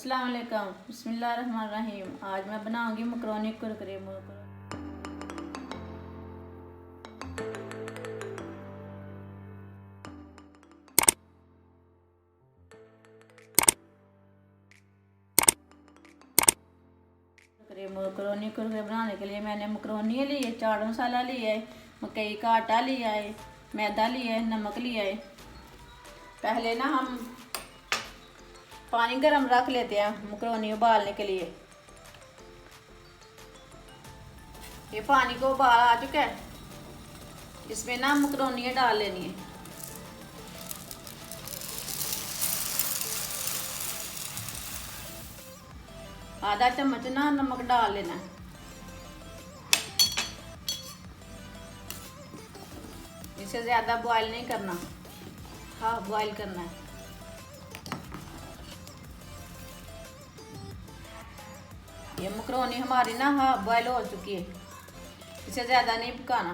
अस्सलाम वालेकुम, बिस्मिल्लाहिर्रहमानिर्रहीम। आज मैं बनाऊंगी मकरोनी कुरकुरे। मकरोनी कुरकुरे बनाने के लिए मैंने मकरोनी ली है, चाट मसाला लिया है, मकई का आटा लिया है, मैदा लिया है, नमक लिया है। पहले ना हम पानी गर्म रख लेते हैं मकरोनी उबालने के लिए। ये पानी को उबाल आ चुका है, इसमें ना मकरोनियाँ डाल लेनी है। आधा चम्मच ना नमक डाल लेना है। इसे ज़्यादा बॉईल नहीं करना, हाफ बॉईल करना है। ये मकरोनी हमारी ना हाफ बॉईल हो चुकी है, इसे ज़्यादा नहीं पकाना।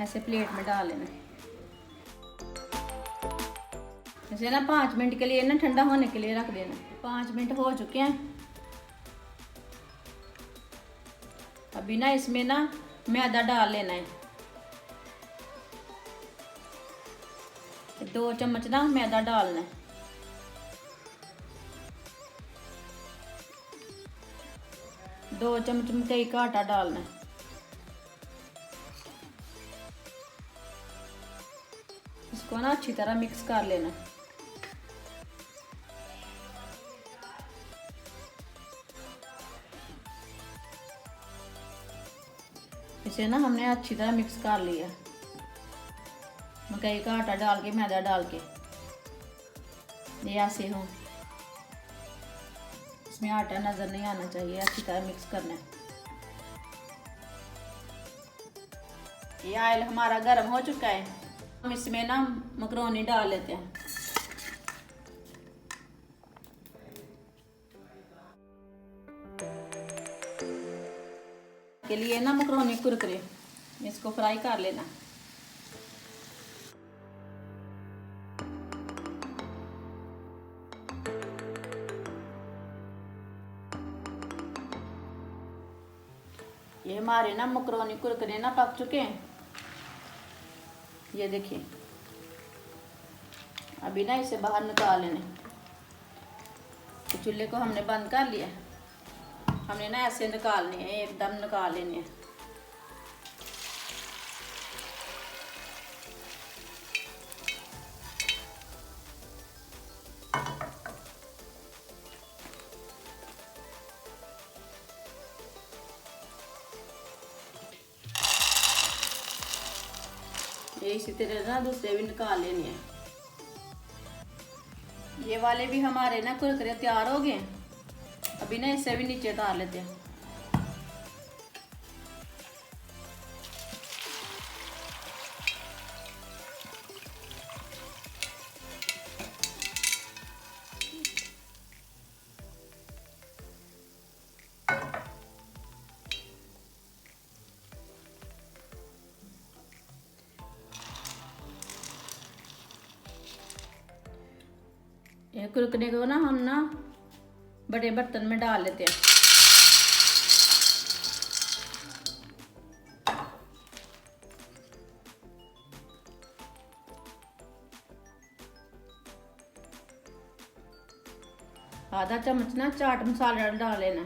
ऐसे प्लेट में डाल लेना। इसे ना 5 मिनट के लिए ना ठंडा होने के लिए रख देना। 5 मिनट हो चुके हैं। अभी ना इसमें ना मैदा डाल लेना है। 2 चम्मच ना मैदा डालना है। दो चम्मच मकई का आटा डालना है। इसको ना अच्छी तरह मिक्स कर लेना। इसे ना हमने अच्छी तरह मिक्स कर लिया, मकई का आटा डाल के, मैदा डाल के। ये ऐसे हो, इसमें आटा नज़र नहीं आना चाहिए, अच्छी तरह मिक्स करना है। ये ऑयल हमारा गर्म हो चुका है, हम इसमें ना मकरोनी डाल लेते हैं। के लिए ना मकरोनी कुरकुरे, इसको फ्राई कर लेना। ये हमारे ना मकरोनी कुरकुरे ना पक चुके हैं, ये देखिए। अभी ना इसे बाहर निकाल लेने। तो चूल्हे को हमने बंद कर लिया, हमने ना ऐसे निकालने हैं, एकदम निकाल लेने हैं। ये इसी तरह ना दूसरे भी निकाल लेने हैं। ये वाले भी हमारे ना कुरकुरे तैयार हो गए। अभी ना इसे भी नीचे उतार लेते हैं। ये कुरकुरे को ना हम ना बड़े बर्तन में डाल लेते हैं। आधा चम्मच ना चाट मसाला डाल लेना।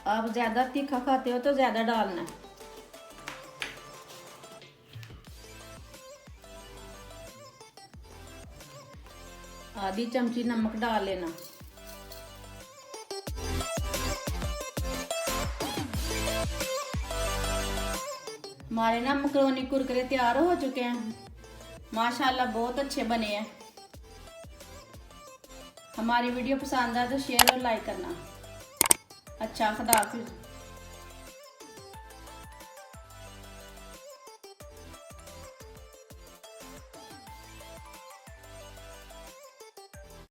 आप ज्यादा तीखा खाते हो तो ज्यादा डालना है। आधी चमची नमक डाल लेना। हमारे ना मकरोनी कुरकुरे तैयार हो चुके हैं, माशाल्लाह बहुत अच्छे बने हैं। हमारी वीडियो पसंद आए तो शेयर और लाइक करना। अच्छा, खुदा हाफिज़।